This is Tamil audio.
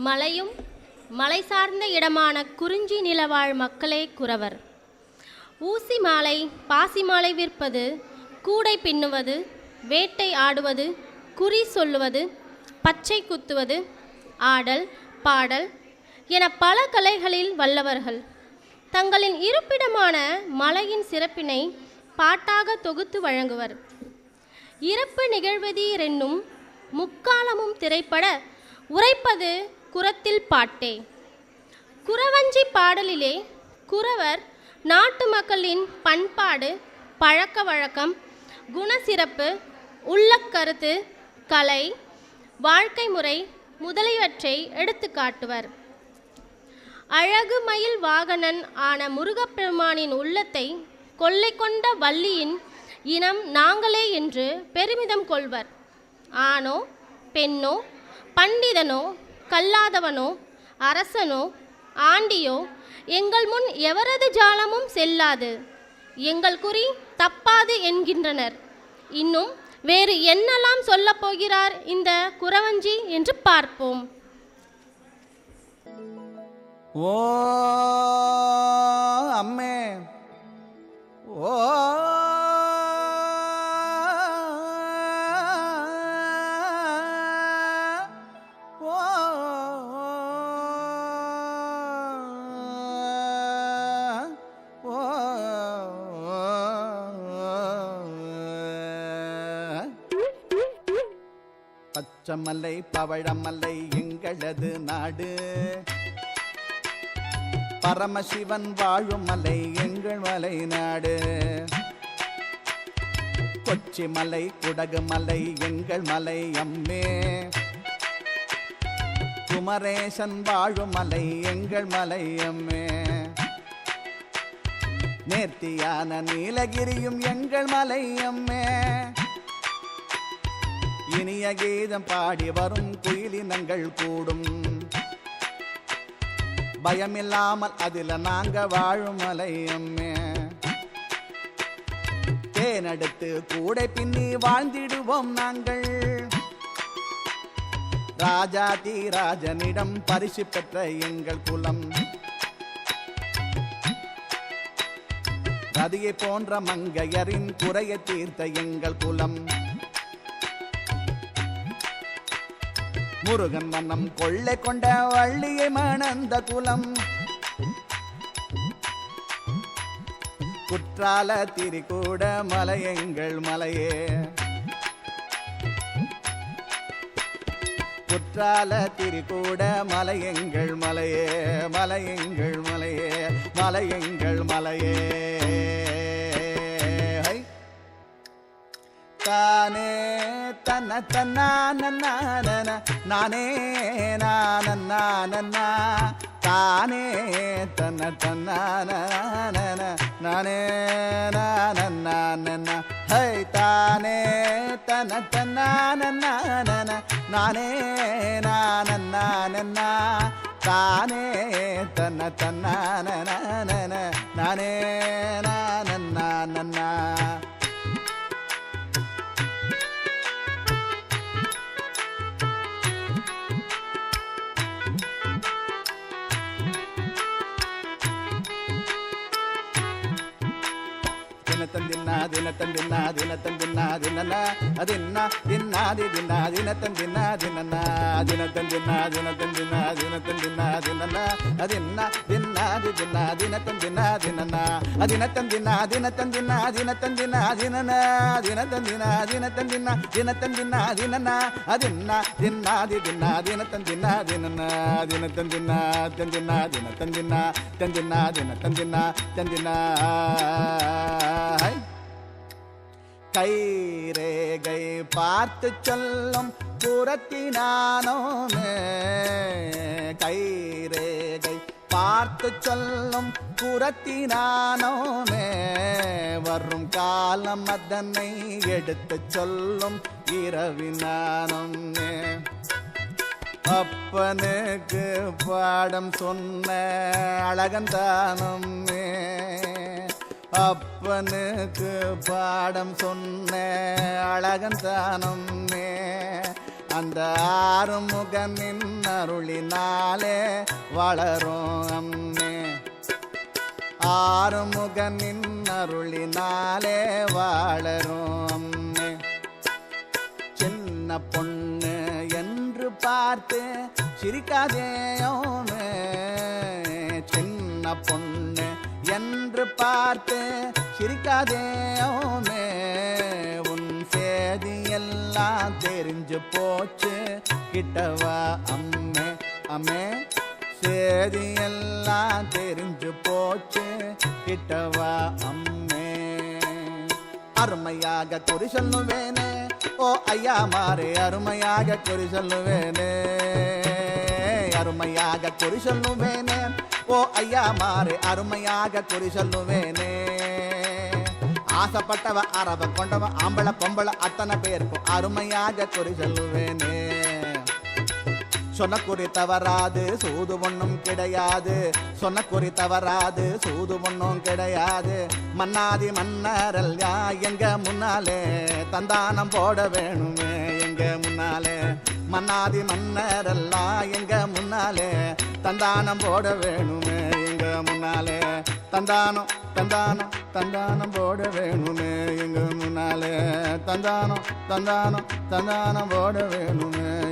மலையும் மலை சார்ந்த இடமான குறிஞ்சி நிலவாழ் மக்களே குறவர். ஊசி மாலை பாசி மாலை விற்பது, கூடை பின்னுவது, வேட்டை ஆடுவது, குறி சொல்லுவது, பச்சை குத்துவது, ஆடல் பாடல் என பல கலைகளில் வல்லவர்கள். தங்களின் இருப்பிடமான மலையின் சிறப்பினை பாட்டாக தொகுத்து வழங்குவர். இறப்பு நிகழ்வதீர் என்னும் முக்காலமும் திரைப்பட உரைப்பது குறத்தில் பாட்டே. குறவஞ்சி பாடலிலே குறவர் நாட்டு மக்களின் பண்பாடு, பழக்க வழக்கம், குணசிறப்பு, உள்ளக்கருத்து, கலை, வாழ்க்கை முறை முதலியவற்றை எடுத்து காட்டுவர். அழகு மயில் வாகனன் ஆன முருகப்பெருமானின் உள்ளத்தை கொள்ளை கொண்ட வள்ளியின் இனம் நாங்களே என்று பெருமிதம் கொள்வர். ஆணோ பெண்ணோ, பண்டிதனோ கல்லாதவனோ, அரசனோ ஆண்டியோ எங்கள் முன் எவரது ஜாலமும் செல்லாது, எங்கள் குறி தப்பாது என்கின்றனர். இன்னும் வேறு என்னெல்லாம் சொல்லப் போகிறார் இந்த குறவஞ்சி என்று பார்ப்போம். ஓ அம்மே, ஓ பச்சமலை பவழமலை எங்களது நாடு, பரமசிவன் வாழும் மலை எங்கள் மலை நாடு. கொச்சிமலை குடகு மலை எங்கள் மலை அம்மே, குமரேசன் வாழும் மலை எங்கள் மலை அம்மே. நேர்த்தியான நீலகிரியும் எங்கள் மலை அம்மே. இனிய கீதம் பாடி வரும் குயிலினங்கள் கூடும், பயமில்லாமல் அதில் நாங்க வாழும் மலை அம்மே. தேனெடுத்து கூடை பின்னி வாழ்ந்திடுவோம் நாங்கள், ராஜாதி ராஜனிடம் பரிசு பெற்ற எங்கள் குலம். ரதியை போன்ற மங்கையரின் குறையை தீர்த்த எங்கள் குலம். முருகன் மன்னம் கொள்ளை கொண்ட வள்ளியை மணந்த குலம். குற்றால திரிகூட மலை எங்கள் மலையே, குற்றால திரிகூட மலை எங்கள் மலையே, மலை எங்கள் மலையே, மலை எங்கள் மலையே. தானே தன்ன தன்னா நன்னான நானே நானன்னா, தானே தன்ன தன்னான நானே நானன்னா. ஹை தானே தன்ன தன்னான நானே நானன்னா, தானே தன்ன தன்னான நானே நானன்னா. தினத்தந்தின்னா தினத்தந்தின்னா தினத்தந்தின்னா தினன்னா அதின்னா தின்னாதி தின்னா தினத்தந்தின்னா தினன்னா தினத்தந்தின்னா தினத்தந்தின்னா தினத்தந்தின்னா தினன்னா அதின்னா தின்னாதி தின்னா தினத்தந்தின்னா தினன்னா அதினத்தந்தின்னா தினத்தந்தின்னா தினத்தந்தின்னா தினன்னா தினத்தந்தின்னா தினத்தந்தின்னா தினத்தந்தின்னா தினன்னா அதின்னா தின்னாதி தின்னா தினத்தந்தின்னா தினன்னா தினத்தந்தின்னா தந்தின்னா தினத்தந்தின்னா தந்தின்னா தினத்தந்தின்னா தந்தின்னா. கை ரேகை பார்த்து சொல்லும் புறத்தினானோமே, கை ரேகை பார்த்து சொல்லும் புறத்தினானோமே. வரும் காலம் அதனை எடுத்து சொல்லும் இரவினானோமே. அப்பனுக்கு பாடம் சொன்ன அழகந்தானோமே, அப்பனுக்கு பாடம் சொன்ன அழகந்தானோமே. அந்த ஆறுமுகனின் அருளினாலே வளரும் அம்மே. ஆறுமுகனின் அருளினாலே வளரும் அம்மே. சின்ன பொண்ணு என்று பார்த்து சிரிக்காதேயோமே. சின்ன பொண்ணு என்று பார்த்து சிரிக்காதேயோமே. உன் சேதியெல்லாம் தெரிஞ்சு போச்சு கிட்டவா அம்மே. அம்மே சேதியெல்லாம் தெரிஞ்சு போச்சு கிட்டவா அம்மே. அருமையாக குறி சொல்லுவேனே ஓ ஐயா மாறே. அருமையாக குறி சொல்லுவேனே. அருமையாக குறி சொல்லுவேனே ஓ ஐயா மாறே. அருமையாக குறி சொல்லுவேனே. ஆசைப்பட்டவ அரவ கொண்டவ ஆம்பளை பொம்பளை அத்தனை பேருக்கும் அருமையாக குறி சொல்லுவேனே. சொன்ன குறி தவறாது சூது ஒண்ணும் கிடையாது. சொன்ன குறி தவறாது சூது ஒண்ணும் கிடையாது. மன்னாதி மன்னரல்யா எங்க முன்னாலே தந்தானம் போட வேணுமே. எங்க முன்னாலே மன்னாதி மன்னரெல்லாம் எங்க முன்னாலே தந்தானம் போட வேணுமே. எங்க முன்னாலே தந்தானம் தந்தானம் தந்தானம் போட வேணுமே. எங்க முன்னாலே தந்தானம் தந்தானம் தந்தானம் போட வேணுமே.